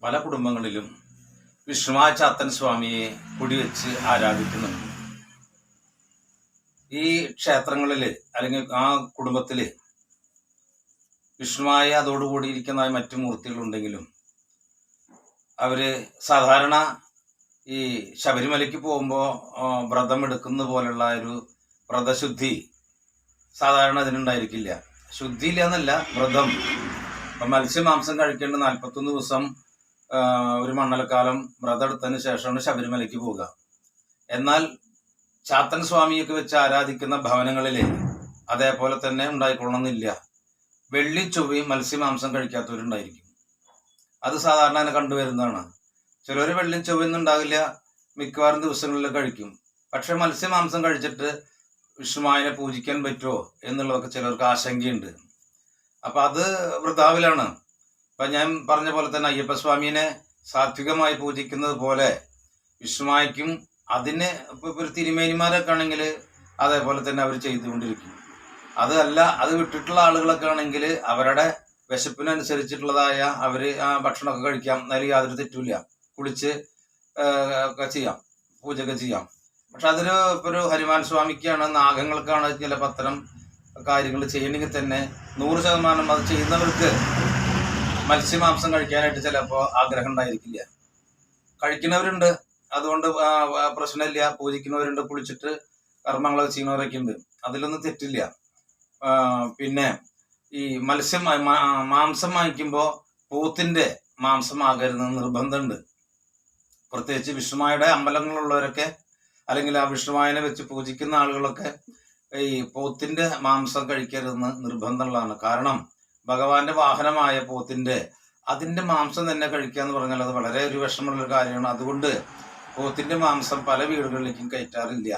പല കുടുംബങ്ങളിലും വിഷ്ണുമായ ചാത്തൻ സ്വാമിയെ കുടിവെച്ച് ആരാധിക്കുന്നുണ്ട്. ഈ ക്ഷേത്രങ്ങളിൽ അല്ലെങ്കിൽ ആ കുടുംബത്തിൽ വിഷ്ണുമായ അതോടുകൂടി ഇരിക്കുന്ന മറ്റു മൂർത്തികളുണ്ടെങ്കിലും അവര് സാധാരണ ഈ ശബരിമലയ്ക്ക് പോകുമ്പോൾ വ്രതം എടുക്കുന്ന പോലുള്ള ഒരു വ്രതശുദ്ധി സാധാരണ അതിനുണ്ടായിരിക്കില്ല. ശുദ്ധിയില്ല എന്നല്ല, വ്രതം. മത്സ്യമാംസം കഴിക്കേണ്ട 41 ദിവസം ഒരു മണ്ഡലക്കാലം വ്രതം എടുത്തതിന് ശേഷമാണ് ശബരിമലയ്ക്ക് പോവുക. എന്നാൽ ചാത്തൻ സ്വാമിയൊക്കെ വെച്ച് ആരാധിക്കുന്ന ഭവനങ്ങളിൽ അതേപോലെ തന്നെ ഉണ്ടായിക്കൊള്ളണമെന്നില്ല. വെള്ളി ചൊവ്വയും മത്സ്യമാംസം കഴിക്കാത്തവരുണ്ടായിരിക്കും. അത് സാധാരണ തന്നെ കണ്ടുവരുന്നതാണ്. ചിലർ വെള്ളിയും ചൊവ്വയൊന്നും ഉണ്ടാകില്ല, മിക്കവാറും ദിവസങ്ങളിൽ കഴിക്കും. പക്ഷെ മത്സ്യമാംസം കഴിച്ചിട്ട് വിഷ്ണുമായനെ പൂജിക്കാൻ പറ്റുമോ എന്നുള്ളതൊക്കെ ചിലർക്ക് ആശങ്കയുണ്ട്. അപ്പൊ അത് വൃഥാവിലാണ്. ഇപ്പൊ ഞാൻ പറഞ്ഞ പോലെ തന്നെ അയ്യപ്പസ്വാമീനെ സാത്വികമായി പൂജിക്കുന്നത് പോലെ വിഷ്ണുമായ്ക്കും അതിന് ഇപ്പൊ തിരുമേനിമാരൊക്കെ ആണെങ്കിൽ അതേപോലെ തന്നെ അവർ ചെയ്തുകൊണ്ടിരിക്കും. അതല്ല, അത് വിട്ടിട്ടുള്ള ആളുകളൊക്കെ ആണെങ്കിൽ അവരുടെ വിശപ്പിനനുസരിച്ചിട്ടുള്ളതായ അവര് ആ ഭക്ഷണമൊക്കെ കഴിക്കാം, അതിൽ യാതൊരു തെറ്റുമില്ല. കുളിച്ച് ഒക്കെ ചെയ്യാം, പൂജയൊക്കെ ചെയ്യാം. പക്ഷെ അതിന് ഇപ്പൊ ഒരു ഹനുമാൻ സ്വാമിക്കാണ്, നാഗങ്ങൾക്കാണ് ചില പത്തരം കാര്യങ്ങൾ ചെയ്യണമെങ്കിൽ തന്നെ 100% അത് ചെയ്യുന്നവർക്ക് മത്സ്യമാംസം കഴിക്കാനായിട്ട് ചിലപ്പോൾ ആഗ്രഹം ഉണ്ടായിരിക്കില്ല. കഴിക്കുന്നവരുണ്ട്, അതുകൊണ്ട് പ്രശ്നമില്ല. പൂജിക്കുന്നവരുണ്ട്, കുളിച്ചിട്ട് കർമ്മങ്ങളൊക്കെ ചെയ്യുന്നവരൊക്കെ ഉണ്ട്, അതിലൊന്നും തെറ്റില്ല. പിന്നെ ഈ മാംസം വാങ്ങിക്കുമ്പോൾ പോത്തിന്റെ മാംസമാകരുതെന്ന് നിർബന്ധമുണ്ട്. പ്രത്യേകിച്ച് വിഷ്ണുമായുടെ അമ്പലങ്ങളുള്ളവരൊക്കെ അല്ലെങ്കിൽ ആ വിഷ്ണുമായനെ വെച്ച് പൂജിക്കുന്ന ആളുകളൊക്കെ ഈ പോത്തിന്റെ മാംസം കഴിക്കരുതെന്ന് നിർബന്ധമുള്ളതാണ്. കാരണം ഭഗവാന്റെ വാഹനമായ പോത്തിന്റെ അതിന്റെ മാംസം തന്നെ കഴിക്കുക എന്ന് പറഞ്ഞാൽ അത് വളരെ ഒരു വിഷമമുള്ള കാര്യമാണ്. അതുകൊണ്ട് പോത്തിന്റെ മാംസം പല വീടുകളിലേക്കും കയറ്റാറില്ല.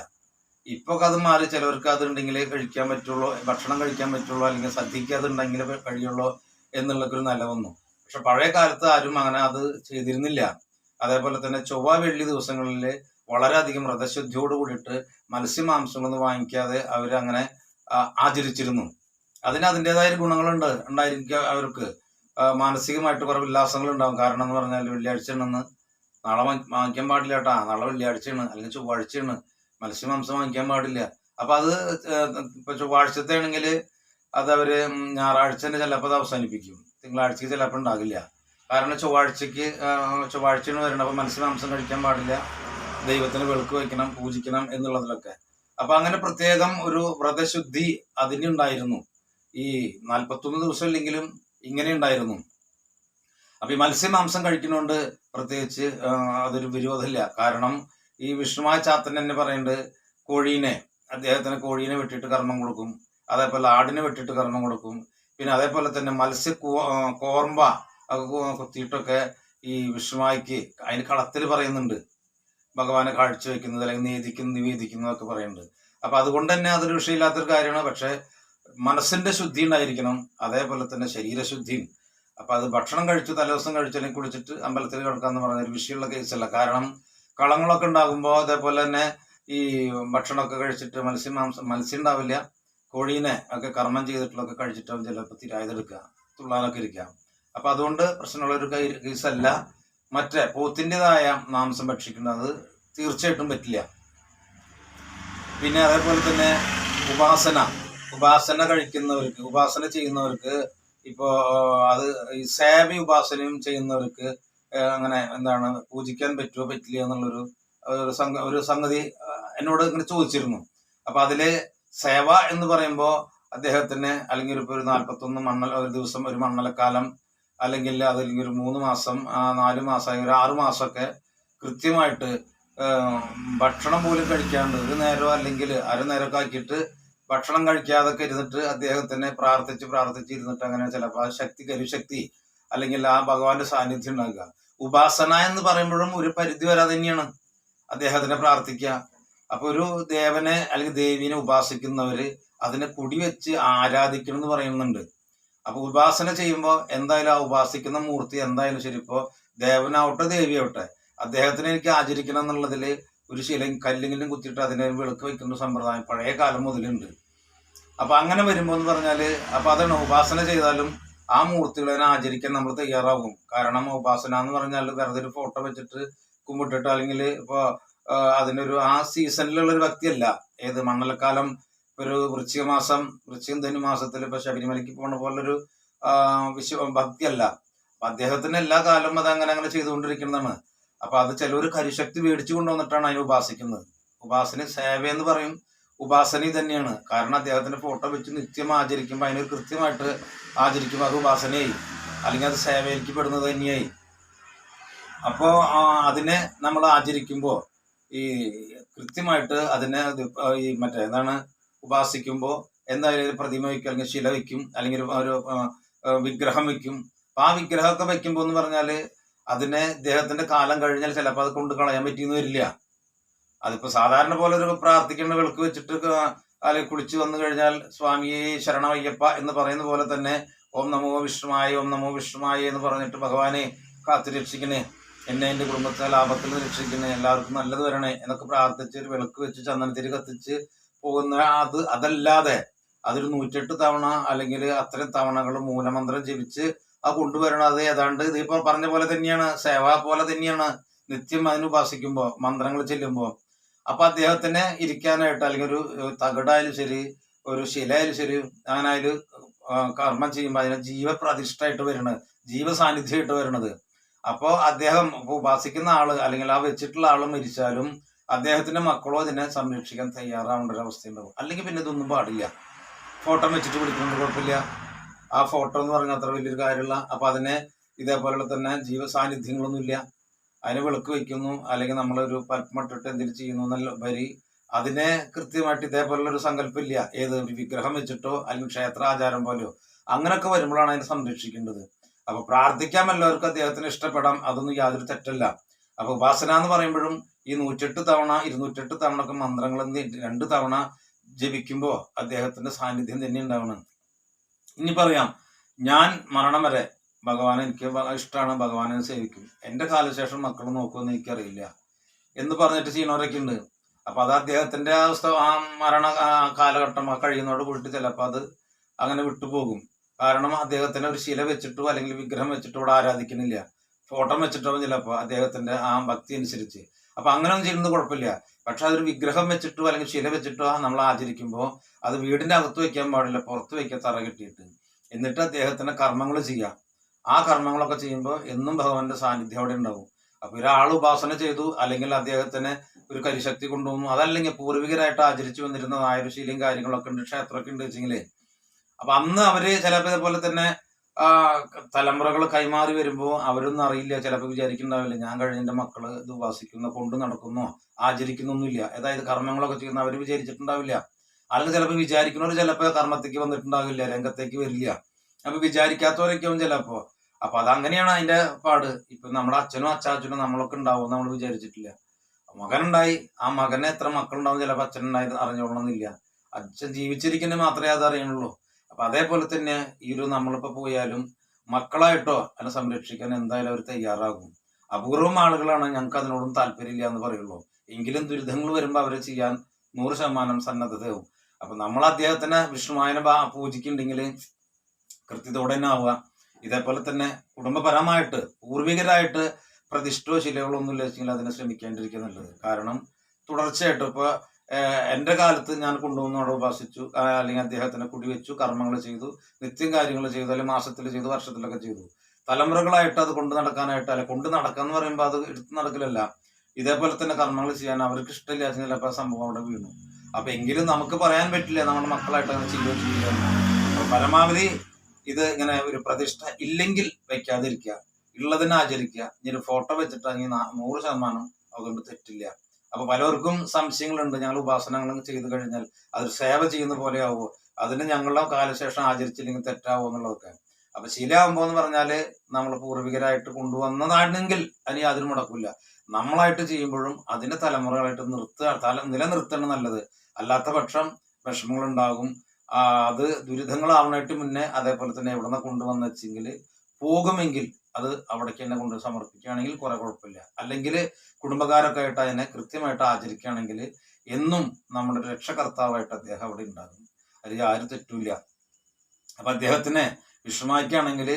ഇപ്പൊ അത് മാറി ചിലവർക്ക് അത് ഉണ്ടെങ്കിലേ കഴിക്കാൻ പറ്റുള്ളൂ, ഭക്ഷണം കഴിക്കാൻ പറ്റുള്ളൂ, അല്ലെങ്കിൽ സദ്യക്ക് അത് ഉണ്ടെങ്കിലേ കഴിയുള്ളൂ എന്നുള്ളൊരു നില വന്നു. പക്ഷെ പഴയ കാലത്ത് ആരും അങ്ങനെ അത് ചെയ്തിരുന്നില്ല. അതേപോലെ തന്നെ ചൊവ്വ വെള്ളി ദിവസങ്ങളിൽ വളരെയധികം വ്രതശുദ്ധിയോട് കൂടിയിട്ട് മത്സ്യമാംസങ്ങളൊന്നും വാങ്ങിക്കാതെ അവരങ്ങനെ ആചരിച്ചിരുന്നു. അതിന് അതിൻ്റെതായ ഉണ്ടായിരിക്കുക. അവർക്ക് മാനസികമായിട്ട് കുറെ ഉല്ലാസങ്ങൾ ഉണ്ടാവും. കാരണം എന്ന് പറഞ്ഞാൽ വെള്ളിയാഴ്ച ഉണ്ടെന്ന് നാളെ വാങ്ങിക്കാൻ പാടില്ല കേട്ടാ, നാളെ വെള്ളിയാഴ്ചയാണ് അല്ലെങ്കിൽ ചൊവ്വാഴ്ചയാണ്, മത്സ്യമാംസം വാങ്ങിക്കാൻ പാടില്ല. അപ്പൊ അത് ഇപ്പൊ ചൊവ്വാഴ്ചത്തെ ആണെങ്കിൽ അത് അവര് ഞായറാഴ്ച തന്നെ ചിലപ്പോൾ അത് അവസാനിപ്പിക്കും, തിങ്കളാഴ്ചക്ക് ചിലപ്പോൾ ഉണ്ടാകില്ല. കാരണം ചൊവ്വാഴ്ചയാണ് വരണം. അപ്പൊ മത്സ്യമാംസം കഴിക്കാൻ പാടില്ല, ദൈവത്തിന് വെളുക്ക് വയ്ക്കണം, പൂജിക്കണം എന്നുള്ളതിലൊക്കെ. അപ്പൊ അങ്ങനെ പ്രത്യേകം ഒരു വ്രതശുദ്ധി അതിനുണ്ടായിരുന്നു. ഈ 41 ദിവസം ഇല്ലെങ്കിലും ഇങ്ങനെ ഉണ്ടായിരുന്നു. അപ്പൊ ഈ മത്സ്യമാംസം കഴിക്കുന്നതുകൊണ്ട് പ്രത്യേകിച്ച് അതൊരു വിരോധമില്ല. കാരണം ഈ വിഷ്ണുമായ ചാത്തൻ തന്നെ പറയുന്നുണ്ട്, അദ്ദേഹത്തിന് കോഴീനെ വെട്ടിയിട്ട് കർമ്മം കൊടുക്കും, അതേപോലെ ആടിനെ വെട്ടിയിട്ട് കർമ്മം കൊടുക്കും. പിന്നെ അതേപോലെ തന്നെ കോർമ്പ കുത്തിയിട്ടൊക്കെ ഈ വിഷ്ണുമായ്ക്ക് അതിന് കളത്തിൽ പറയുന്നുണ്ട്, ഭഗവാനെ കാഴ്ച വെക്കുന്നത് അല്ലെങ്കിൽ നിവേദിക്കുന്നതൊക്കെ പറയുന്നുണ്ട്. അപ്പൊ അതുകൊണ്ട് തന്നെ അതൊരു വിഷയമില്ലാത്തൊരു കാര്യമാണ്. പക്ഷെ മനസ്സിന്റെ ശുദ്ധി ഉണ്ടായിരിക്കണം, അതേപോലെ തന്നെ ശരീരശുദ്ധിയും. അപ്പൊ അത് ഭക്ഷണം കഴിച്ചു തലേദിവസം കഴിച്ചു അല്ലെങ്കിൽ കുളിച്ചിട്ട് അമ്പലത്തിൽ കിടക്കാന്ന് പറഞ്ഞ ഒരു വിഷയമുള്ള കേസല്ല. കാരണം കളങ്ങളൊക്കെ ഉണ്ടാകുമ്പോൾ അതേപോലെ തന്നെ ഈ ഭക്ഷണമൊക്കെ കഴിച്ചിട്ട് മത്സ്യം ഉണ്ടാവില്ല, കോഴീനെ ഒക്കെ കർമ്മം ചെയ്തിട്ടുള്ളതൊക്കെ കഴിച്ചിട്ട് ചിലപ്പോൾ തിരായതെടുക്കുക, തുള്ളാനൊക്കെ ഇരിക്കാം. അപ്പൊ അതുകൊണ്ട് പ്രശ്നമുള്ള ഒരു കേസല്ല. മറ്റേ പോത്തിൻ്റെതായ മാംസം ഭക്ഷിക്കുന്നത് തീർച്ചയായിട്ടും പറ്റില്ല. പിന്നെ അതേപോലെ തന്നെ ഉപാസന കഴിക്കുന്നവർക്ക്, ഉപാസന ചെയ്യുന്നവർക്ക്, ഇപ്പോ അത് ഈ സേവ ഉപാസനയും ചെയ്യുന്നവർക്ക് അങ്ങനെ എന്താണ് പൂജിക്കാൻ പറ്റുമോ പറ്റില്ല എന്നുള്ളൊരു ഒരു സംഗതി എന്നോട് ഇങ്ങനെ ചോദിച്ചിരുന്നു. അപ്പൊ അതില് സേവ എന്ന് പറയുമ്പോ അദ്ദേഹത്തിന് അല്ലെങ്കിൽ ഇപ്പൊ ഒരു 41 ഒരു ദിവസം ഒരു മണ്ഡലക്കാലം അല്ലെങ്കിൽ അതല്ലെങ്കിൽ ഒരു 3 മാസം 4 മാസം ഒരു 6 മാസമൊക്കെ കൃത്യമായിട്ട് ഭക്ഷണം പോലും കഴിക്കാണ്ട് ഒരു നേരമോ അല്ലെങ്കിൽ അരനേരമൊക്കെ ആക്കിയിട്ട് ഭക്ഷണം കഴിക്കാതൊക്കെ ഇരുന്നിട്ട് അദ്ദേഹത്തിനെ പ്രാർത്ഥിച്ച് ഇരുന്നിട്ട് അങ്ങനെ ചിലപ്പോൾ ആ കരുശക്തി അല്ലെങ്കിൽ ആ ഭഗവാന്റെ സാന്നിധ്യം ഉണ്ടാകുക. ഉപാസന എന്ന് പറയുമ്പോഴും ഒരു പരിധി വരെ തന്നെയാണ് അദ്ദേഹത്തിനെ പ്രാർത്ഥിക്കുക. അപ്പൊ ഒരു ദേവനെ അല്ലെങ്കിൽ ദേവീനെ ഉപാസിക്കുന്നവര് അതിനെ കുടിവെച്ച് ആരാധിക്കണം എന്ന് പറയുന്നുണ്ട്. അപ്പൊ ഉപാസന ചെയ്യുമ്പോൾ എന്തായാലും ആ ഉപാസിക്കുന്ന മൂർത്തി എന്തായാലും ശരി, ഇപ്പോ ദേവനാവട്ടെ ദേവിയാവട്ടെ, അദ്ദേഹത്തിനെ എനിക്ക് ആചരിക്കണം എന്നുള്ളതിൽ ഒരു കല്ലെങ്കിലും കുത്തിയിട്ട് അതിനെ വിളക്ക് വയ്ക്കുന്ന സമ്പ്രദായം പഴയ കാലം മുതലുണ്ട്. അപ്പൊ അങ്ങനെ വരുമ്പോ എന്ന് പറഞ്ഞാല് അപ്പൊ അതാണ് ഉപാസന ചെയ്താലും ആ മൂർത്തികളെ ആചരിക്കാൻ നമ്മൾ തയ്യാറാകും. കാരണം ഉപാസന എന്ന് പറഞ്ഞാൽ വെറുതെ ഒരു ഫോട്ടോ വെച്ചിട്ട് കുമ്പിട്ടിട്ട് അല്ലെങ്കിൽ ഇപ്പൊ അതിനൊരു ആ സീസണിലുള്ള ഒരു ഭക്തിയല്ല. ഏത് മണ്ഡലക്കാലം ഒരു വൃശ്ചികം ധനു മാസത്തിൽ ഇപ്പൊ ശബരിമലയ്ക്ക് പോണ പോലൊരു ഭക്തിയല്ല. അപ്പൊ അദ്ദേഹത്തിന് എല്ലാ കാലവും അത് അങ്ങനെ ചെയ്തുകൊണ്ടിരിക്കുന്നതാണ്. അപ്പൊ അത് ചിലവർ കരിശക്തി മേടിച്ചു കൊണ്ടുവന്നിട്ടാണ് അതിനെ ഉപാസിക്കുന്നത്. ഉപാസന സേവ എന്ന് പറയും, ഉപാസന തന്നെയാണ്. കാരണം അദ്ദേഹത്തിന്റെ ഫോട്ടോ വെച്ച് നിത്യം ആചരിക്കുമ്പോൾ അതിനൊരു കൃത്യമായിട്ട് ആചരിക്കുമ്പോൾ അത് ഉപാസനയായി, അല്ലെങ്കിൽ അത് സേവയിലേക്ക് പെടുന്നത് തന്നെയായി. അപ്പോ അതിനെ നമ്മൾ ആചരിക്കുമ്പോൾ ഈ കൃത്യമായിട്ട് അതിനെ ഈ എന്താണ് ഉപാസിക്കുമ്പോൾ എന്തായാലും ഒരു പ്രതിമ വയ്ക്കും, അല്ലെങ്കിൽ ശില വയ്ക്കും, അല്ലെങ്കിൽ ഒരു വിഗ്രഹം വയ്ക്കും. അപ്പൊ ആ വിഗ്രഹമൊക്കെ വയ്ക്കുമ്പോൾ എന്ന് പറഞ്ഞാല് അതിനെ ഇദ്ദേഹത്തിന്റെ കാലം കഴിഞ്ഞാൽ ചിലപ്പോൾ അത് കൊണ്ട് കളയാൻ പറ്റിയെന്ന് വരില്ല. അതിപ്പോ സാധാരണ പോലെ ഒരു പ്രാർത്ഥിക്കേണ്ട വിളക്ക് വെച്ചിട്ട് അല്ലെങ്കിൽ കുളിച്ചു വന്നു കഴിഞ്ഞാൽ സ്വാമിയെ ശരണമയ്യപ്പ എന്ന് പറയുന്ന പോലെ തന്നെ ഓം നമോ വിഷ്ണുമായ ഓം നമോ വിഷ്ണുമായ എന്ന് പറഞ്ഞിട്ട് ഭഗവാനെ കാത്തു രക്ഷിക്കണേ, എന്നെ എൻ്റെ കുടുംബത്തെ ലാഭത്തിൽ രക്ഷിക്കണേ, എല്ലാവർക്കും നല്ലത് വരണേ എന്നൊക്കെ പ്രാർത്ഥിച്ച് ഒരു വിളക്ക് വെച്ച് ചന്ദനത്തിരി കത്തിച്ച് പോകുന്ന അതല്ലാതെ അതൊരു 108 തവണ അല്ലെങ്കിൽ അത്തരം തവണകൾ മൂലമന്ത്രം ജപിച്ച് ആ കൊണ്ടുവരണം. അത് ഏതാണ്ട് ഇതിപ്പോ പറഞ്ഞ പോലെ തന്നെയാണ്, സേവ പോലെ തന്നെയാണ്. നിത്യം അതിന് ഉപാസിക്കുമ്പോൾ മന്ത്രങ്ങൾ ചെല്ലുമ്പോൾ അപ്പൊ അദ്ദേഹത്തിന് ഇരിക്കാനായിട്ട് അല്ലെങ്കിൽ ഒരു തകിടായാലും ശരി, ഒരു ശിലയായാലും ശരി, അങ്ങനെ അതിൽ കർമ്മം ചെയ്യുമ്പോൾ അതിന് ജീവപ്രതിഷ്ഠയായിട്ട് വരുന്നത്, ജീവസാന്നിധ്യമായിട്ട് വരുന്നത്. അപ്പോ അദ്ദേഹം ഉപാസിക്കുന്ന ആള് അല്ലെങ്കിൽ ആ വെച്ചിട്ടുള്ള ആള് മരിച്ചാലും അദ്ദേഹത്തിന്റെ മക്കളോ അതിനെ സംരക്ഷിക്കാൻ തയ്യാറാവേണ്ട ഒരു അവസ്ഥ ഉണ്ടാവും. അല്ലെങ്കിൽ പിന്നെ ഇതൊന്നും പാടില്ല. ഫോട്ടോ വെച്ചിട്ട് പിടിക്കുന്നത് കുഴപ്പമില്ല. ആ ഫോട്ടോ എന്ന് പറഞ്ഞാൽ അത്ര വലിയൊരു കാര്യമുള്ള, അപ്പൊ അതിനെ ഇതേപോലുള്ള തന്നെ ജീവസാന്നിധ്യങ്ങളൊന്നുമില്ല. അതിനെ വിളക്ക് വയ്ക്കുന്നു, അല്ലെങ്കിൽ നമ്മളൊരു പത്മട്ടിട്ട് എന്തെങ്കിലും ചെയ്യുന്നു എന്നല്ല ഉപരി അതിനെ കൃത്യമായിട്ട് ഇതേപോലുള്ള ഒരു സങ്കല്പമില്ല. ഏത് ഒരു വിഗ്രഹം വെച്ചിട്ടോ അല്ലെങ്കിൽ ക്ഷേത്രാചാരം പോലെയോ അങ്ങനെയൊക്കെ വരുമ്പോഴാണ് അതിനെ സംരക്ഷിക്കേണ്ടത്. അപ്പൊ പ്രാർത്ഥിക്കാൻ എല്ലാവർക്കും അദ്ദേഹത്തിന് ഇഷ്ടപ്പെടാം, അതൊന്നും യാതൊരു തെറ്റല്ല. അപ്പൊ ഉപാസന എന്ന് പറയുമ്പോഴും ഈ 108 തവണ 208 തവണ ഒക്കെ മന്ത്രങ്ങൾ 2 തവണ ജപിക്കുമ്പോ അദ്ദേഹത്തിന്റെ സാന്നിധ്യം തന്നെ ഉണ്ടാവണം. ഇനി പറയാം, ഞാൻ മരണം വരെ ഭഗവാനെ എനിക്ക് ഇഷ്ടമാണ്, ഭഗവാനെ സേവിക്കും, എന്റെ കാലശേഷം മക്കൾ നോക്കുമെന്ന് എനിക്കറിയില്ല എന്ന് പറഞ്ഞിട്ട് ചെയ്യുന്നവരൊക്കെ ഉണ്ട്. അപ്പൊ അത് അദ്ദേഹത്തിന്റെ അവസ്ഥ ആ മരണ കാലഘട്ടം കഴിയുന്നതോട് കൂടിയിട്ട് ചിലപ്പോൾ അത് അങ്ങനെ വിട്ടുപോകും. കാരണം അദ്ദേഹത്തിന് ഒരു ശില വെച്ചിട്ടോ അല്ലെങ്കിൽ വിഗ്രഹം വെച്ചിട്ടോ ഇവിടെ ആരാധിക്കുന്നില്ല, ഫോട്ടോ വെച്ചിട്ടോ ചിലപ്പോൾ അദ്ദേഹത്തിന്റെ ആ ഭക്തി അനുസരിച്ച്. അപ്പൊ അങ്ങനെയൊന്നും ചെയ്യുന്നത് കുഴപ്പമില്ല. പക്ഷെ അതൊരു വിഗ്രഹം വെച്ചിട്ടോ അല്ലെങ്കിൽ ശില വെച്ചിട്ടോ നമ്മൾ ആചരിക്കുമ്പോൾ അത് വീടിന്റെ അകത്ത് വെക്കാൻ പാടില്ല, പുറത്ത് വെക്കാൻ തറ കെട്ടിയിട്ട്. എന്നിട്ട് അദ്ദേഹത്തിന്റെ കർമ്മങ്ങൾ ചെയ്യാം. ആ കർമ്മങ്ങളൊക്കെ ചെയ്യുമ്പോൾ എന്നും ഭഗവാന്റെ സാന്നിധ്യം അവിടെ ഉണ്ടാവും. അപ്പൊ ഒരാൾ ഉപാസന ചെയ്തു അല്ലെങ്കിൽ അദ്ദേഹത്തിന് ഒരു കരിശക്തി കൊണ്ടുവന്നു, അതല്ലെങ്കിൽ പൂർവികരായിട്ട് ആചരിച്ചു വന്നിരുന്ന നായരുശീലയും കാര്യങ്ങളൊക്കെ ഉണ്ട്, ക്ഷേത്രമൊക്കെ ഉണ്ട് വെച്ചെങ്കിലേ അപ്പൊ അന്ന് അവര് ചിലപ്പോൾ ഇതേപോലെ തന്നെ തലമുറകൾ കൈമാറി വരുമ്പോൾ അവരൊന്നും അറിയില്ല, ചിലപ്പോൾ വിചാരിക്കുന്നുണ്ടാവില്ല ഞാൻ കഴിഞ്ഞ എന്റെ മക്കള് ഇത് ഉപാസിക്കുന്ന കൊണ്ട് നടക്കുന്നോ ആചരിക്കുന്നൊന്നുമില്ല, അതായത് കർമ്മങ്ങളൊക്കെ ചെയ്യുന്ന അവർ വിചാരിച്ചിട്ടുണ്ടാവില്ല. അല്ലെങ്കിൽ ചിലപ്പോൾ വിചാരിക്കുന്നവർ ചിലപ്പോൾ കർമ്മത്തേക്ക് വന്നിട്ടുണ്ടാവില്ല, രംഗത്തേക്ക് വരില്ല. അപ്പൊ വിചാരിക്കാത്തവരൊക്കെയാവും ചിലപ്പോ. അപ്പൊ അതങ്ങനെയാണ് അതിന്റെ പാട്. ഇപ്പൊ നമ്മുടെ അച്ഛനും അച്ചാച്ചനും നമ്മളൊക്കെ ഉണ്ടാവും നമ്മൾ വിചാരിച്ചിട്ടില്ല. മകനുണ്ടായി, ആ മകനെ എത്ര മക്കളുണ്ടാവും ചിലപ്പോൾ അച്ഛനുണ്ടായി അറിഞ്ഞോളണമെന്നില്ല, അച്ഛൻ ജീവിച്ചിരിക്കുന്നത് മാത്രമേ അത് അറിയുള്ളൂ. അപ്പൊ അതേപോലെ തന്നെ ഈ ഒരു നമ്മളിപ്പോ പോയാലും മക്കളായിട്ടോ അതിനെ സംരക്ഷിക്കാൻ എന്തായാലും അവർ തയ്യാറാകും. അപൂർവം ആളുകളാണ് ഞങ്ങൾക്ക് അതിനോടും താല്പര്യമില്ല എന്ന് പറയുള്ളൂ. എങ്കിലും ദുരിതങ്ങൾ വരുമ്പോൾ അവരെ ചെയ്യാൻ 100% സന്നദ്ധതയാവും. അപ്പൊ നമ്മൾ അദ്ദേഹത്തിനെ വിഷ്ണുവായനെ പൂജിക്കുന്നുണ്ടെങ്കിൽ കൃത്യതയോടെ തന്നെ ആവുക. ഇതേപോലെ തന്നെ കുടുംബപരമായിട്ട് പൂർവികരായിട്ട് പ്രതിഷ്ഠയോ ശിലകളോ ഒന്നും ഇല്ലെങ്കിൽ അതിനെ ശ്രമിക്കേണ്ടിയിരിക്കുക നല്ലത്. കാരണം തുടർച്ചയായിട്ട് ഇപ്പൊ എന്റെ കാലത്ത് ഞാൻ കൊണ്ടുവന്നോടെ ഉപാസിച്ചു, അല്ലെങ്കിൽ അദ്ദേഹത്തിനെ കുടിവെച്ചു, കർമ്മങ്ങൾ ചെയ്തു, നിത്യം കാര്യങ്ങൾ ചെയ്തു, അല്ലെങ്കിൽ മാസത്തിൽ ചെയ്തു, വർഷത്തിലൊക്കെ ചെയ്തു. തലമുറകളായിട്ട് അത് കൊണ്ടു നടക്കാനായിട്ട്, അല്ലെ കൊണ്ട് നടക്കാന്ന് പറയുമ്പോൾ അത് എടുത്തു നടക്കലല്ല, ഇതേപോലെ തന്നെ കർമ്മങ്ങൾ ചെയ്യാൻ അവർക്ക് ഇഷ്ടമില്ല ചിലപ്പോൾ സംഭവം അവിടെ വീണു. അപ്പൊ എങ്കിലും നമുക്ക് പറയാൻ പറ്റില്ല നമ്മുടെ മക്കളായിട്ട് അങ്ങനെ ചെയ്യുകയോ ചെയ്യില്ല. അപ്പൊ പരമാവധി ഇത് ഇങ്ങനെ ഒരു പ്രതിഷ്ഠ ഇല്ലെങ്കിൽ വെക്കാതിരിക്കുക, ഉള്ളതിനെ ആചരിക്കുക. ഇനി ഒരു ഫോട്ടോ വെച്ചിട്ടാണെങ്കിൽ 100% അതുകൊണ്ട് തെറ്റില്ല. അപ്പൊ പലർക്കും സംശയങ്ങളുണ്ട്, ഞങ്ങൾ ഉപാസനകൾ ചെയ്തു കഴിഞ്ഞാൽ അത് സേവ ചെയ്യുന്ന പോലെ ആവുമോ, അതിന് ഞങ്ങളുടെ കാലശേഷം ആചരിച്ചില്ലെങ്കിൽ തെറ്റാവോ എന്നുള്ളതൊക്കെ. അപ്പൊ ശീലമാകുമ്പോ എന്ന് പറഞ്ഞാല് നമ്മൾ പൂർവികരായിട്ട് കൊണ്ടുവന്നതാണെങ്കിൽ അതിന് യാതൊരു മുടക്കില്ല. നമ്മളായിട്ട് ചെയ്യുമ്പോഴും അതിന്റെ തലമുറകളായിട്ട് നിലനിർത്തണം നല്ലത്. അല്ലാത്ത പക്ഷം വിഷമങ്ങൾ ഉണ്ടാകും. അത് ദുരിതങ്ങളാവണായിട്ട് മുന്നേ അതേപോലെ തന്നെ എവിടെന്ന് കൊണ്ടുവന്ന് വെച്ചെങ്കിൽ പോകുമെങ്കിൽ അത് അവിടേക്ക് തന്നെ കൊണ്ട് സമർപ്പിക്കുകയാണെങ്കിൽ കുറെ കുഴപ്പമില്ല. അല്ലെങ്കിൽ കുടുംബക്കാരൊക്കെ ആയിട്ട് അതിനെ കൃത്യമായിട്ട് ആചരിക്കുകയാണെങ്കിൽ എന്നും നമ്മുടെ രക്ഷകർത്താവായിട്ട് അദ്ദേഹം അവിടെ ഉണ്ടാകും, അതിൽ ആരും തെറ്റൂല. അപ്പൊ അദ്ദേഹത്തിന് വിഷ്ണുമായിക്കാണെങ്കിൽ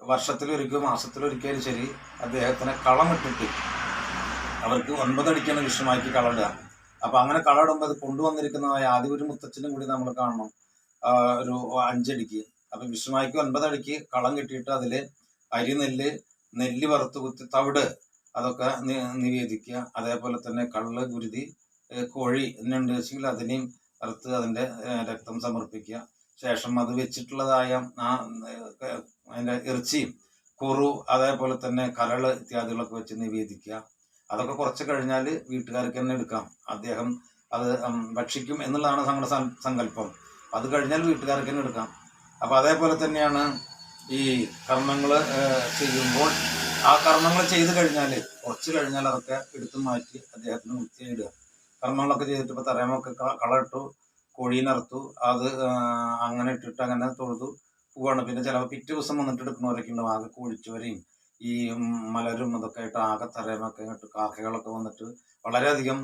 വർഷത്തിലൊരിക്കൽ മാസത്തിലൊരിക്കലും ശരി അദ്ദേഹത്തിന് കളമിട്ടിട്ട് അവർക്ക് 9 അടിക്കാണ് വിഷ്ണുമായിക്ക് കളമിടുക. അപ്പൊ അങ്ങനെ കളമിടുമ്പോൾ അത് കൊണ്ടുവന്നിരിക്കുന്നതായ ആദ്യ ഒരു മുത്തച്ഛനും കൂടി നമ്മൾ കാണണം ഒരു 5 അടിക്ക്. അപ്പൊ വിഷ്ണുമായിക്ക് 9 അടിക്ക് കളം കിട്ടിയിട്ട് അതില് അരി നെല്ല് വറുത്ത് കുത്തി തവിട് അതൊക്കെ നിവേദിക്കുക. അതേപോലെ തന്നെ കള്ള് ഗുരുതി കോഴി എന്നുണ്ട് വെച്ചെങ്കിൽ അതിനെയും വറുത്ത് അതിന്റെ രക്തം സമർപ്പിക്കുക. ശേഷം അത് വെച്ചിട്ടുള്ളതായ അതിന്റെ ഇറച്ചിയും കുറു അതേപോലെ തന്നെ കരള് ഇത്യാദികളൊക്കെ വെച്ച് നിവേദിക്കുക. അതൊക്കെ കുറച്ച് കഴിഞ്ഞാൽ വീട്ടുകാർക്ക് തന്നെ എടുക്കാം. അദ്ദേഹം അത് ഭക്ഷിക്കും എന്നുള്ളതാണ് നമ്മുടെ സങ്കല്പം. അത് കഴിഞ്ഞാൽ വീട്ടുകാർക്ക് തന്നെ എടുക്കാം. അപ്പൊ അതേപോലെ തന്നെയാണ് ഈ കർമ്മങ്ങൾ ചെയ്യുമ്പോൾ ആ കർമ്മങ്ങൾ ചെയ്ത് കഴിഞ്ഞാൽ കുറച്ച് കഴിഞ്ഞാൽ അതൊക്കെ എടുത്തു മാറ്റി അദ്ദേഹത്തിന് വൃത്തിയായിടുക. കർമ്മങ്ങളൊക്കെ ചെയ്തിട്ട് ഇപ്പൊ തറയമൊക്കെ കളയിട്ടു, കോഴീനറുത്തു, അത് അങ്ങനെ ഇട്ടിട്ട് അങ്ങനെ തൊഴുതു പോവാണ്. പിന്നെ ചിലപ്പോൾ പിറ്റേ ദിവസം വന്നിട്ട് എടുക്കുന്നവരൊക്കെ ഉണ്ടാവും. ആകെ കുഴിച്ചവരെയും ഈ മലരും അതൊക്കെ ആയിട്ട് ആകെ തറയമൊക്കെ ആയിട്ട് കാക്കകളൊക്കെ വന്നിട്ട് വളരെയധികം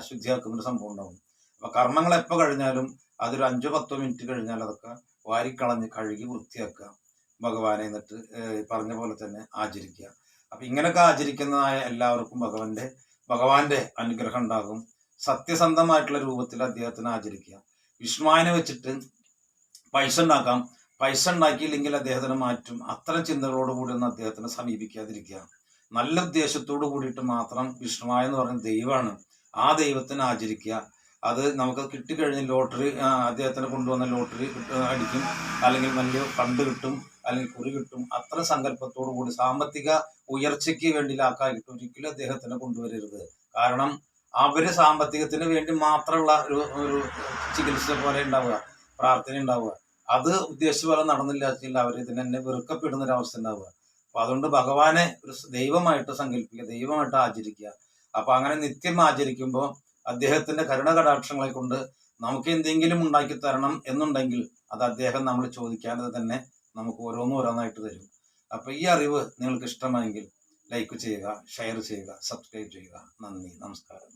അശുദ്ധിയാക്കുന്നൊരു സംഭവം ഉണ്ടാവും. അപ്പൊ കർമ്മങ്ങൾ എപ്പോൾ കഴിഞ്ഞാലും അതൊരു 5-10 മിനിറ്റ് കഴിഞ്ഞാൽ അതൊക്കെ വാരിക്കളഞ്ഞ് കഴുകി വൃത്തിയാക്കുക. ഭഗവാനെ എന്നിട്ട് പറഞ്ഞ പോലെ തന്നെ ആചരിക്കുക. അപ്പൊ ഇങ്ങനെയൊക്കെ ആചരിക്കുന്നതായ എല്ലാവർക്കും ഭഗവാന്റെ അനുഗ്രഹം ഉണ്ടാകും. സത്യസന്ധമായിട്ടുള്ള രൂപത്തിൽ അദ്ദേഹത്തിന് ആചരിക്കുക. വിഷ്ണുവായനെ വെച്ചിട്ട് പൈസ ഉണ്ടാക്കാം, പൈസ ഉണ്ടാക്കിയില്ലെങ്കിൽ അദ്ദേഹത്തിന് മാറ്റും. അത്തരം ചിന്തകളോടുകൂടി ഒന്നും അദ്ദേഹത്തിനെ സമീപിക്കാതിരിക്കുക. നല്ല ഉദ്ദേശത്തോടു കൂടിയിട്ട് മാത്രം വിഷ്ണുവായ എന്ന് പറയുന്ന ദൈവമാണ്, ആ ദൈവത്തിനെ ആചരിക്കുക. അത് നമുക്ക് കിട്ടിക്കഴിഞ്ഞ് ലോട്ടറി അദ്ദേഹത്തിന് കൊണ്ടുവന്ന ലോട്ടറി അടിക്കും, അല്ലെങ്കിൽ വലിയ ഫണ്ട് കിട്ടും, അല്ലെങ്കിൽ കുറി കിട്ടും, അത്ര സങ്കല്പത്തോടു കൂടി സാമ്പത്തിക ഉയർച്ചയ്ക്ക് വേണ്ടി ലാക്കായിട്ട് ഒരിക്കലും അദ്ദേഹത്തിനെ കൊണ്ടുവരരുത്. കാരണം അവര് സാമ്പത്തികത്തിന് വേണ്ടി മാത്രമുള്ള ഒരു ചികിത്സ പോലെ ഉണ്ടാവുക, പ്രാർത്ഥന ഉണ്ടാവുക. അത് ഉദ്ദേശിച്ച പോലെ നടന്നില്ല വെച്ചാൽ അവർ ഇതിനെ വെറുക്കപ്പെടുന്ന ഒരു അവസ്ഥ ഉണ്ടാവുക. അപ്പൊ അതുകൊണ്ട് ഭഗവാനെ ഒരു ദൈവമായിട്ട് സങ്കല്പിക്കുക, ദൈവമായിട്ട് ആചരിക്കുക. അപ്പൊ അങ്ങനെ നിത്യം ആചരിക്കുമ്പോൾ അദ്ദേഹത്തിന്റെ കരുണകടാക്ഷങ്ങളെ കൊണ്ട് നമുക്ക് എന്തെങ്കിലും ഉണ്ടാക്കി തരണം എന്നുണ്ടെങ്കിൽ അത് അദ്ദേഹം നമ്മൾ ചോദിക്കാതെ തന്നെ നമുക്ക് ഓരോന്നായിട്ട് തരും. അപ്പൊ ഈ അറിവ് നിങ്ങൾക്ക് ഇഷ്ടമായെങ്കിൽ ലൈക്ക് ചെയ്യുക, ഷെയർ ചെയ്യുക, സബ്സ്ക്രൈബ് ചെയ്യുക. നന്ദി, നമസ്കാരം.